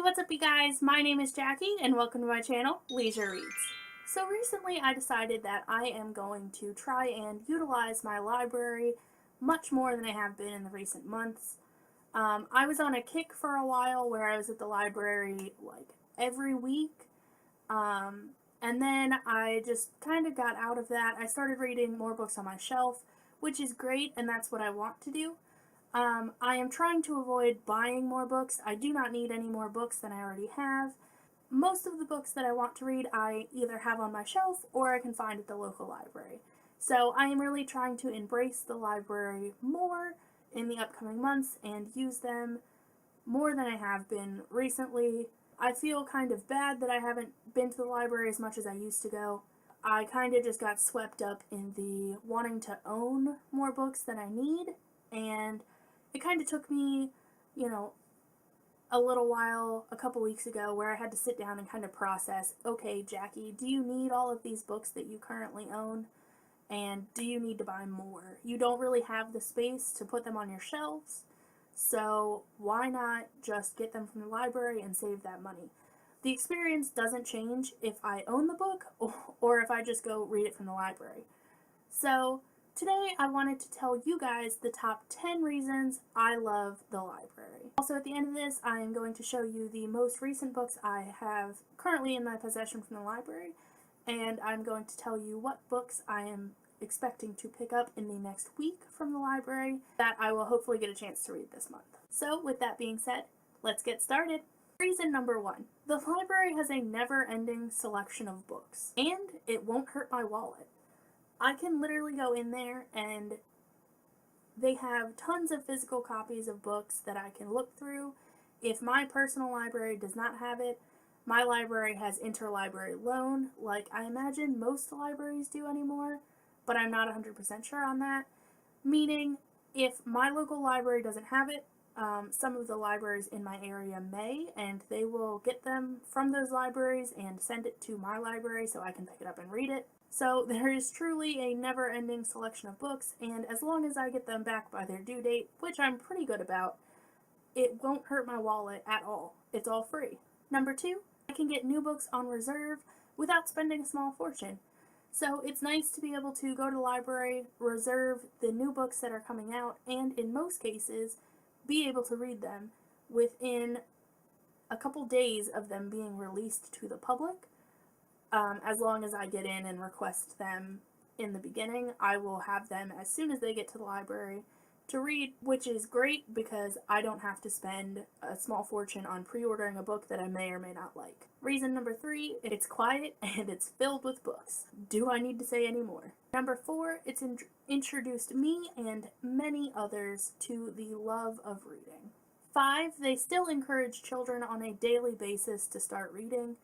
What's up you guys? My name is Jackie and welcome to my channel, Leisure Reads. So recently I decided that I am going to try and utilize my library much more than I have been in the recent months. I was on a kick for a while where I was at the library like every week, and then I just kind of got out of that. I started reading more books on my shelf, which is great, and that's what I want to do. I am trying to avoid buying more books. I do not need any more books than I already have. Most of the books that I want to read I either have on my shelf or I can find at the local library. So I am really trying to embrace the library more in the upcoming months and use them more than I have been recently. I feel kind of bad that I haven't been to the library as much as I used to go. I kind of just got swept up in the wanting to own more books than I need, and it kind of took me, you know, a little while, a couple weeks ago, where I had to sit down and kind of process, okay, Jackie, do you need all of these books that you currently own? And do you need to buy more? You don't really have the space to put them on your shelves, so why not just get them from the library and save that money? The experience doesn't change if I own the book or if I just go read it from the library. So today I wanted to tell you guys the top 10 reasons I love the library. Also at the end of this I am going to show you the most recent books I have currently in my possession from the library, and I'm going to tell you what books I am expecting to pick up in the next week from the library that I will hopefully get a chance to read this month. So with that being said, let's get started. Reason number 1. The library has a never-ending selection of books, and it won't hurt my wallet. I can literally go in there and they have tons of physical copies of books that I can look through. If my personal library does not have it, my library has interlibrary loan, like I imagine most libraries do anymore, but I'm not 100% sure on that. Meaning, if my local library doesn't have it, some of the libraries in my area may, and they will get them from those libraries and send it to my library so I can pick it up and read it. So there is truly a never-ending selection of books, and as long as I get them back by their due date, which I'm pretty good about, it won't hurt my wallet at all. It's all free. Number 2, I can get new books on reserve without spending a small fortune. So it's nice to be able to go to the library, reserve the new books that are coming out, and in most cases, be able to read them within a couple days of them being released to the public. As long as I get in and request them in the beginning, I will have them as soon as they get to the library to read, which is great because I don't have to spend a small fortune on pre-ordering a book that I may or may not like. Reason number 3, it's quiet and it's filled with books. Do I need to say any more? Number 4, it's introduced me and many others to the love of reading. 5, they still encourage children on a daily basis to start reading.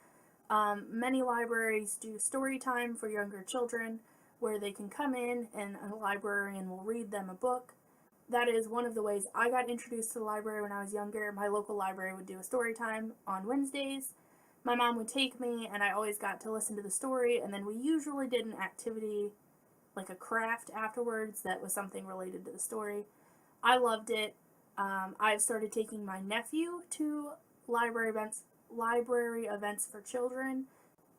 Many libraries do story time for younger children where they can come in and a librarian will read them a book. That is one of the ways I got introduced to the library when I was younger. My local library would do a story time on Wednesdays. My mom would take me and I always got to listen to the story, and then we usually did an activity like a craft afterwards that was something related to the story. I loved it. I've started taking my nephew to library events for children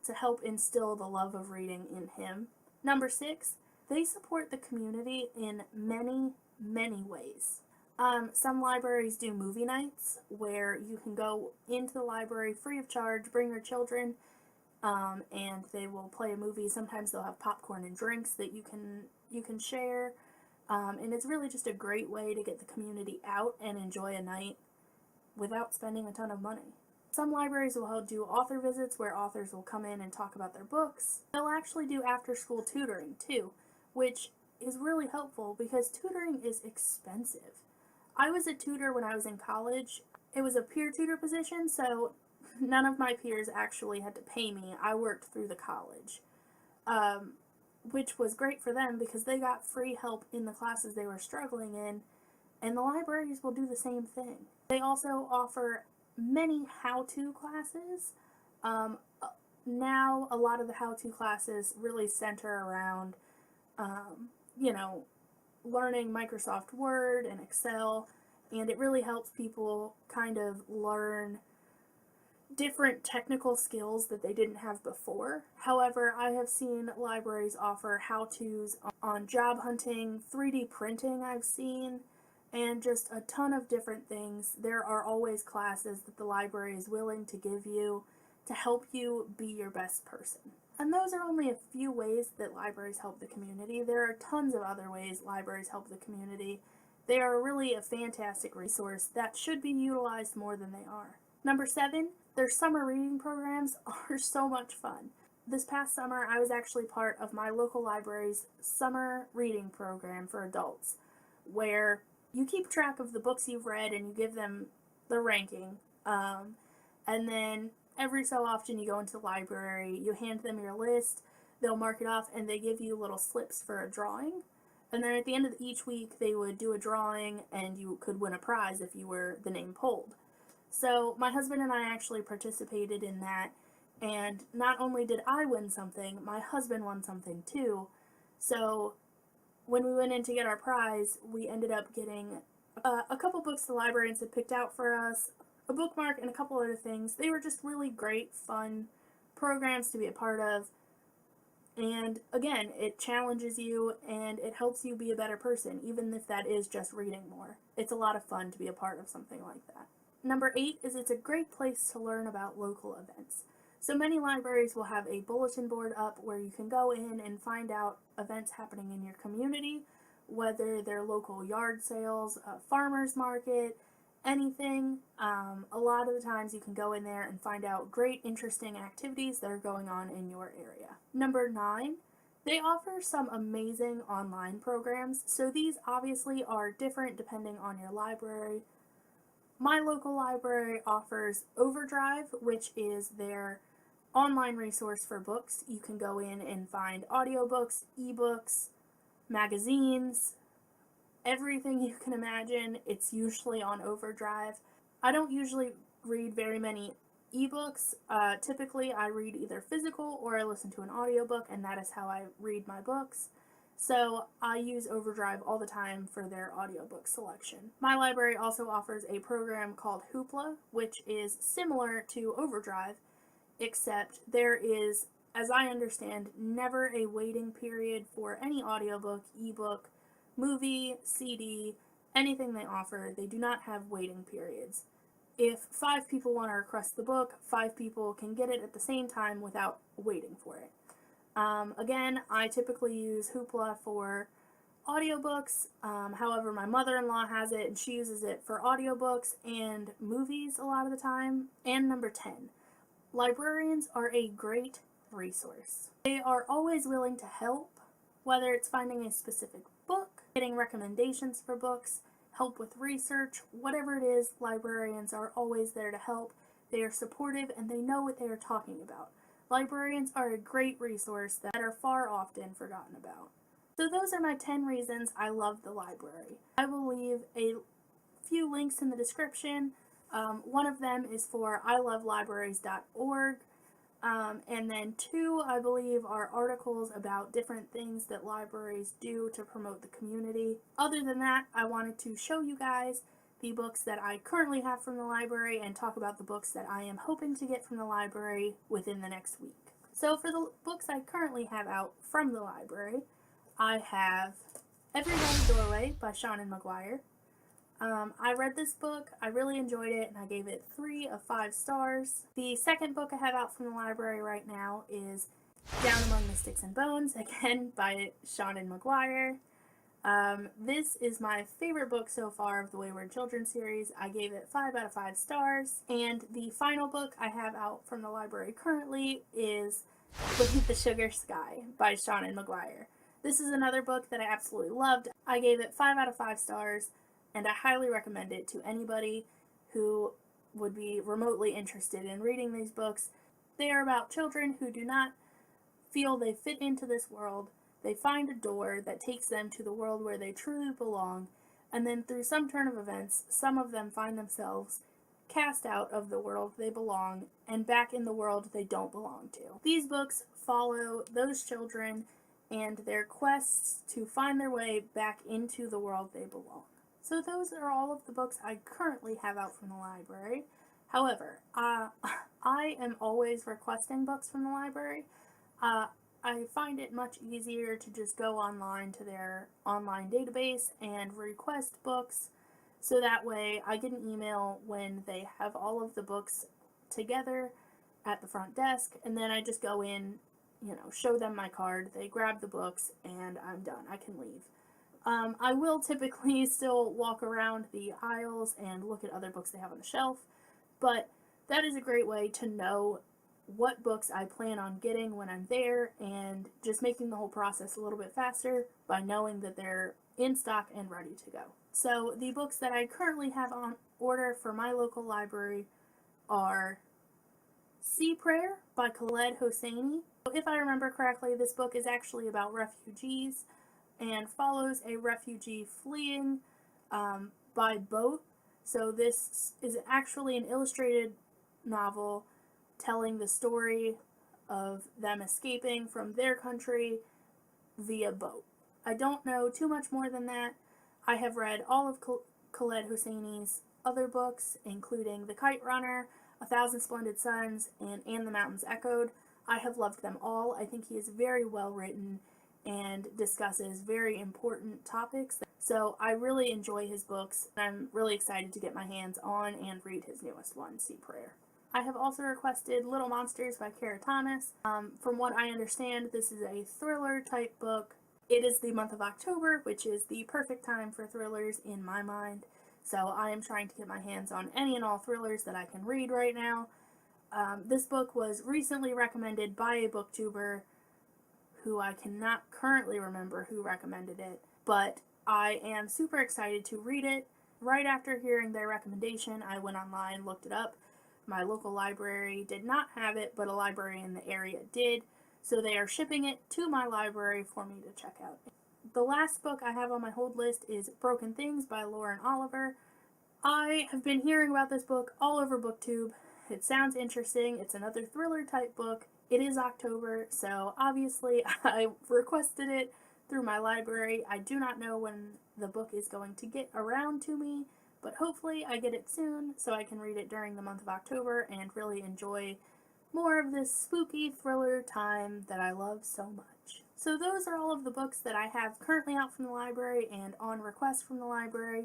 to help instill the love of reading in him. Number 6, they support the community in many, many ways. Some libraries do movie nights where you can go into the library free of charge, bring your children, and they will play a movie. Sometimes they'll have popcorn and drinks that you can share, and it's really just a great way to get the community out and enjoy a night without spending a ton of money. Some libraries will do author visits where authors will come in and talk about their books. They'll actually do after-school tutoring too, which is really helpful because tutoring is expensive. I was a tutor when I was in college. It was a peer tutor position, so none of my peers actually had to pay me. I worked through the college, which was great for them because they got free help in the classes they were struggling in, and the libraries will do the same thing. They also offer many how-to classes. Now a lot of the how-to classes really center around, you know, learning Microsoft Word and Excel, and it really helps people kind of learn different technical skills that they didn't have before. However, I have seen libraries offer how-tos on job hunting, 3D printing I've seen, and just a ton of different things. There are always classes that the library is willing to give you to help you be your best person. And those are only a few ways that libraries help the community. There are tons of other ways libraries help the community. They are really a fantastic resource that should be utilized more than they are. Number 7, their summer reading programs are so much fun. This past summer, I was actually part of my local library's summer reading program for adults, where you keep track of the books you've read and you give them the ranking. And then every so often you go into the library, you hand them your list, they'll mark it off, and they give you little slips for a drawing. And then at the end of each week, they would do a drawing, and you could win a prize if you were the name pulled. So my husband and I actually participated in that, and not only did I win something, my husband won something too. So when we went in to get our prize, we ended up getting a couple books the librarians had picked out for us, a bookmark, and a couple other things. They were just really great, fun programs to be a part of. And again, it challenges you and it helps you be a better person, even if that is just reading more. It's a lot of fun to be a part of something like that. Number 8 is it's a great place to learn about local events. So many libraries will have a bulletin board up where you can go in and find out events happening in your community, whether they're local yard sales, a farmer's market, anything. A lot of the times you can go in there and find out great, interesting activities that are going on in your area. Number 9, they offer some amazing online programs. So these obviously are different depending on your library. My local library offers Overdrive, which is their online resource for books. You can go in and find audiobooks, ebooks, magazines, everything you can imagine. It's usually on Overdrive. I don't usually read very many ebooks. Typically I read either physical or I listen to an audiobook, and that is how I read my books. So I use Overdrive all the time for their audiobook selection. My library also offers a program called Hoopla, which is similar to Overdrive, except there is, as I understand, never a waiting period for any audiobook, ebook, movie, CD, anything they offer. They do not have waiting periods. If 5 people want to request the book, 5 people can get it at the same time without waiting for it. Again, I typically use Hoopla for audiobooks. However, my mother-in-law has it and she uses it for audiobooks and movies a lot of the time. And number 10, librarians are a great resource. They are always willing to help, whether it's finding a specific book, getting recommendations for books, help with research, whatever it is, librarians are always there to help. They are supportive and they know what they are talking about. Librarians are a great resource that are far often forgotten about. So those are my 10 reasons I love the library. I will leave a few links in the description. One of them is for ilovelibraries.org. And then 2, I believe, are articles about different things that libraries do to promote the community. Other than that, I wanted to show you guys the books that I currently have from the library and talk about the books that I am hoping to get from the library within the next week. So for the books I currently have out from the library, I have Every Red Doorway by Seanan McGuire. I read this book, I really enjoyed it, and I gave it 3 of 5 stars. The second book I have out from the library right now is Down Among the Sticks and Bones, again by Seanan McGuire. This is my favorite book so far of the Wayward Children series. I gave it 5 out of 5 stars. And the final book I have out from the library currently is Beneath the Sugar Sky by Seanan McGuire. This is another book that I absolutely loved. I gave it 5 out of 5 stars, and I highly recommend it to anybody who would be remotely interested in reading these books. They are about children who do not feel they fit into this world. They find a door that takes them to the world where they truly belong, and then through some turn of events, some of them find themselves cast out of the world they belong and back in the world they don't belong to. These books follow those children and their quests to find their way back into the world they belong. So those are all of the books I currently have out from the library. However, I am always requesting books from the library. Uh, I find it much easier to just go online to their online database and request books, so that way I get an email when they have all of the books together at the front desk, and then I just go in, show them my card, they grab the books, and I'm done. I can leave. I will typically still walk around the aisles and look at other books they have on the shelf, but that is a great way to know what books I plan on getting when I'm there, and just making the whole process a little bit faster by knowing that they're in stock and ready to go. So the books that I currently have on order for my local library are Sea Prayer by Khaled Hosseini. If I remember correctly, this book is actually about refugees and follows a refugee fleeing by boat. So this is actually an illustrated novel telling the story of them escaping from their country via boat. I don't know too much more than that. I have read all of Khaled Hosseini's other books, including The Kite Runner, A Thousand Splendid Suns, and the Mountains Echoed. I have loved them all. I think he is very well written and discusses very important topics. So I really enjoy his books, and I'm really excited to get my hands on and read his newest one, Sea Prayer. I have also requested Little Monsters by Kara Thomas. From what I understand, this is a thriller type book. It is the month of October, which is the perfect time for thrillers in my mind. So I am trying to get my hands on any and all thrillers that I can read right now. This book was recently recommended by a booktuber who I cannot currently remember who recommended it, but I am super excited to read it. Right after hearing their recommendation, I went online, looked it up. My local library did not have it, but a library in the area did, so they are shipping it to my library for me to check out. The last book I have on my hold list is Broken Things by Lauren Oliver. I have been hearing about this book all over BookTube. It sounds interesting. It's another thriller type book. It is October, so obviously I requested it through my library. I do not know when the book is going to get around to me, but hopefully I get it soon so I can read it during the month of October and really enjoy more of this spooky thriller time that I love so much. So those are all of the books that I have currently out from the library and on request from the library.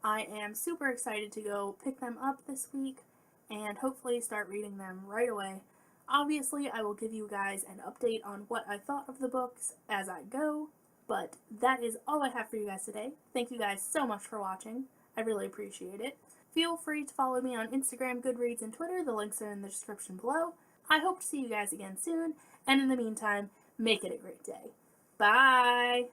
I am super excited to go pick them up this week and hopefully start reading them right away. Obviously, I will give you guys an update on what I thought of the books as I go, but that is all I have for you guys today. Thank you guys so much for watching. I really appreciate it. Feel free to follow me on Instagram, Goodreads, and Twitter. The links are in the description below. I hope to see you guys again soon, and in the meantime, make it a great day. Bye!